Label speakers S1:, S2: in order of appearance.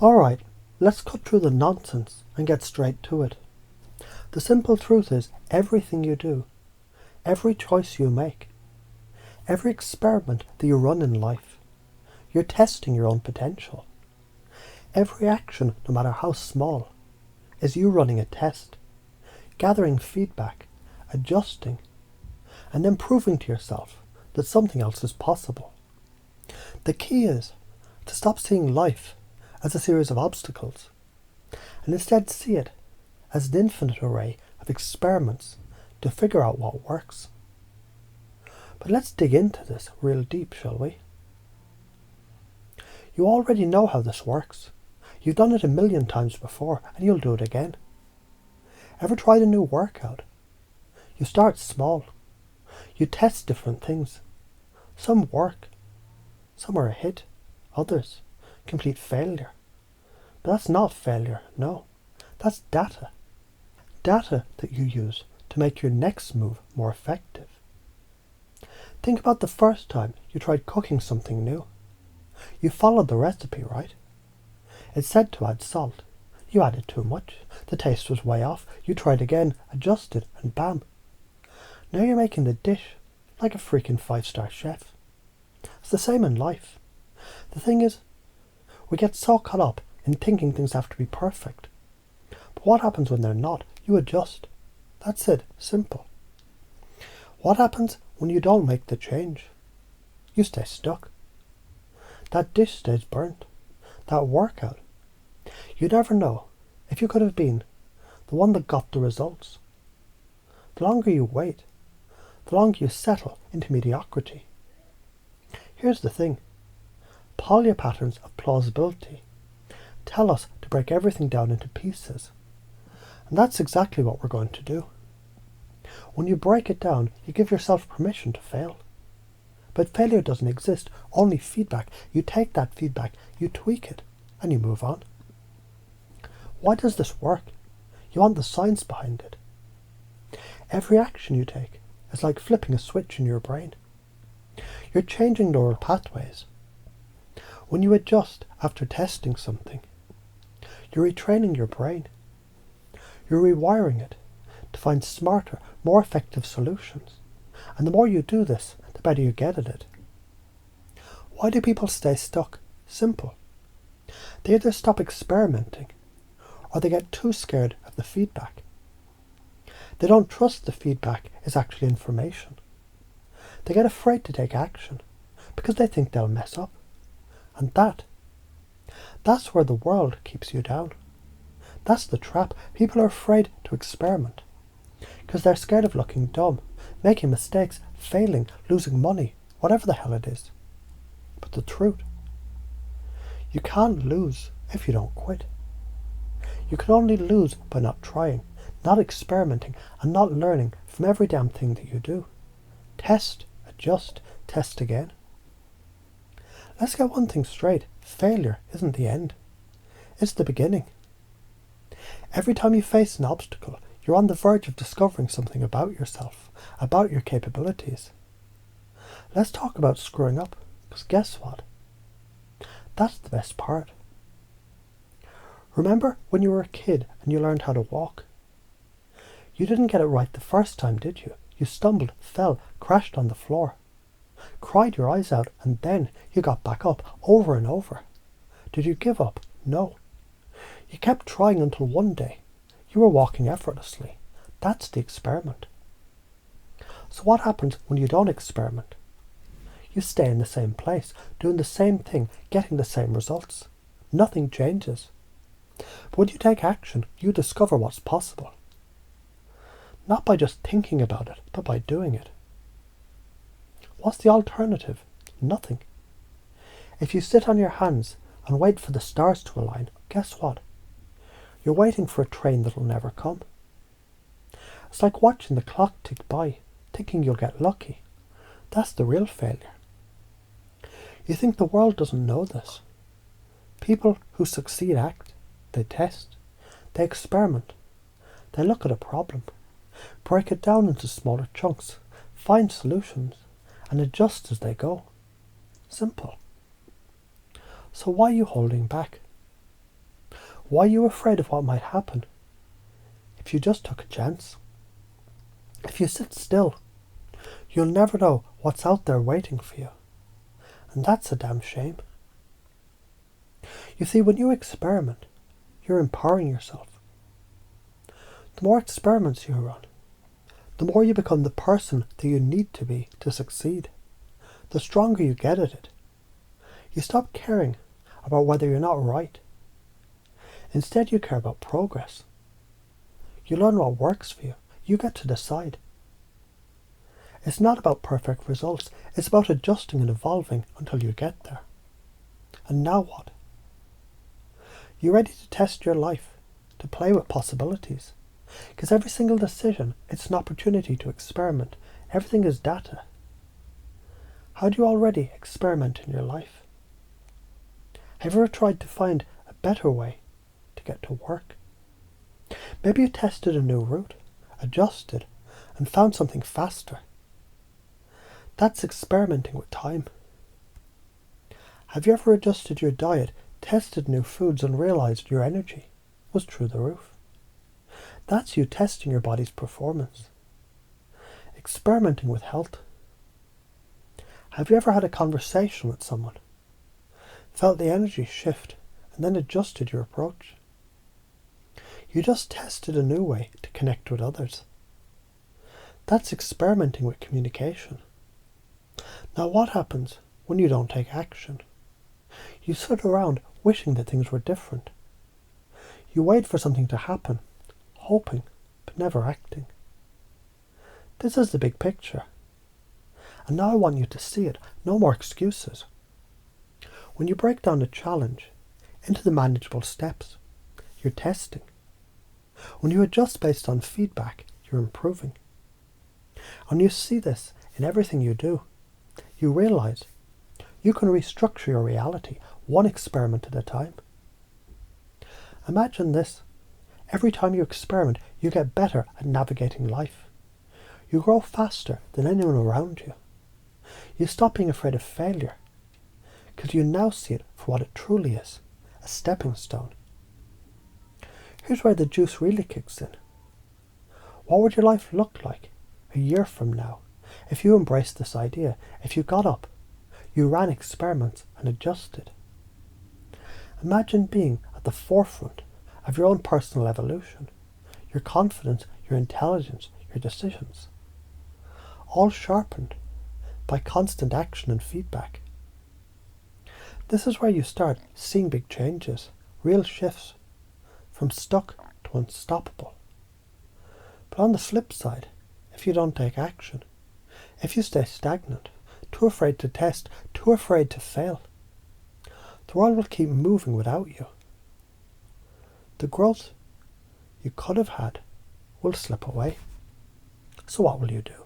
S1: Alright, let's cut through the nonsense and get straight to it. The simple truth is, everything you do, every choice you make, every experiment that you run in life, you're testing your own potential. Every action, no matter how small, is you running a test, gathering feedback, adjusting, and then proving to yourself that something else is possible. The key is to stop seeing life as a series of obstacles and instead see it as an infinite array of experiments to figure out what works. But let's dig into this real deep, shall we? You already know how this works. You've done it a million times before and you'll do it again. Ever tried a new workout? You start small. You test different things. Some work. Some are a hit. Others, complete failure. But that's not failure, no. That's data. Data that you use to make your next move more effective. Think about the first time you tried cooking something new. You followed the recipe, right? It said to add salt. You added too much. The taste was way off. You tried again, adjusted, and bam. Now you're making the dish like a freaking 5-star chef. It's the same in life. The thing is, we get so caught up in thinking things have to be perfect. But what happens when they're not? You adjust. That's it. Simple. What happens when you don't make the change? You stay stuck. That dish stays burnt. That workout. You never know if you could have been the one that got the results. The longer you wait, the longer you settle into mediocrity. Here's the thing. Polya patterns of plausibility tell us to break everything down into pieces. And that's exactly what we're going to do. When you break it down, you give yourself permission to fail. But failure doesn't exist, only feedback. You take that feedback, you tweak it, and you move on. Why does this work? You want the science behind it. Every action you take is like flipping a switch in your brain. You're changing neural pathways. When you adjust after testing something, you're retraining your brain. You're rewiring it to find smarter, more effective solutions. And the more you do this, the better you get at it. Why do people stay stuck? Simple. They either stop experimenting or they get too scared of the feedback. They don't trust the feedback is actually information. They get afraid to take action because they think they'll mess up. And that's where the world keeps you down. That's the trap. People are afraid to experiment because they're scared of looking dumb, making mistakes, failing, losing money, whatever the hell it is. But the truth, you can't lose if you don't quit. You can only lose by not trying, not experimenting, and not learning from every damn thing that you do. Test, adjust, test again. Let's get one thing straight. Failure isn't the end. It's the beginning. Every time you face an obstacle, you're on the verge of discovering something about yourself, about your capabilities. Let's talk about screwing up, because guess what? That's the best part. Remember when you were a kid and you learned how to walk? You didn't get it right the first time, did you? You stumbled, fell, crashed on the floor, cried your eyes out, and then you got back up over and over. Did you give up? No. You kept trying until one day you were walking effortlessly. That's the experiment. So what happens when you don't experiment? You stay in the same place, doing the same thing, getting the same results. Nothing changes. But when you take action, you discover what's possible. Not by just thinking about it, but by doing it. What's the alternative? Nothing. If you sit on your hands and wait for the stars to align, guess what? You're waiting for a train that'll never come. It's like watching the clock tick by, thinking you'll get lucky. That's the real failure. You think the world doesn't know this. People who succeed act, they test, they experiment, they look at a problem, break it down into smaller chunks, find solutions, and adjust as they go. Simple. So why are you holding back? Why are you afraid of what might happen if you just took a chance? If you sit still, you'll never know what's out there waiting for you. And that's a damn shame. You see, when you experiment, you're empowering yourself. The more experiments you run, the more you become the person that you need to be to succeed. The stronger you get at it. You stop caring about whether you're not right. Instead, you care about progress. You learn what works for you. You get to decide. It's not about perfect results. It's about adjusting and evolving until you get there. And now what? You're ready to test your life, to play with possibilities. Because every single decision, it's an opportunity to experiment. Everything is data. How do you already experiment in your life? Have you ever tried to find a better way to get to work? Maybe you tested a new route, adjusted, and found something faster. That's experimenting with time. Have you ever adjusted your diet, tested new foods, and realized your energy was through the roof? That's you testing your body's performance. Experimenting with health. Have you ever had a conversation with someone, felt the energy shift, and then adjusted your approach? You just tested a new way to connect with others. That's experimenting with communication. Now what happens when you don't take action? You sit around wishing that things were different. You wait for something to happen, hoping, but never acting. This is the big picture. And now I want you to see it. No more excuses. When you break down the challenge into the manageable steps, you're testing. When you adjust based on feedback, you're improving. And you see this in everything you do. You realize you can restructure your reality one experiment at a time. Imagine this. Every time you experiment, you get better at navigating life. You grow faster than anyone around you. You stop being afraid of failure because you now see it for what it truly is, a stepping stone. Here's where the juice really kicks in. What would your life look like a year from now if you embraced this idea, if you got up, you ran experiments and adjusted? Imagine being at the forefront of your own personal evolution, your confidence, your intelligence, your decisions, all sharpened by constant action and feedback. This is where you start seeing big changes, real shifts, from stuck to unstoppable. But on the flip side, if you don't take action, if you stay stagnant, too afraid to test, too afraid to fail, the world will keep moving without you. The growth you could have had will slip away. So what will you do?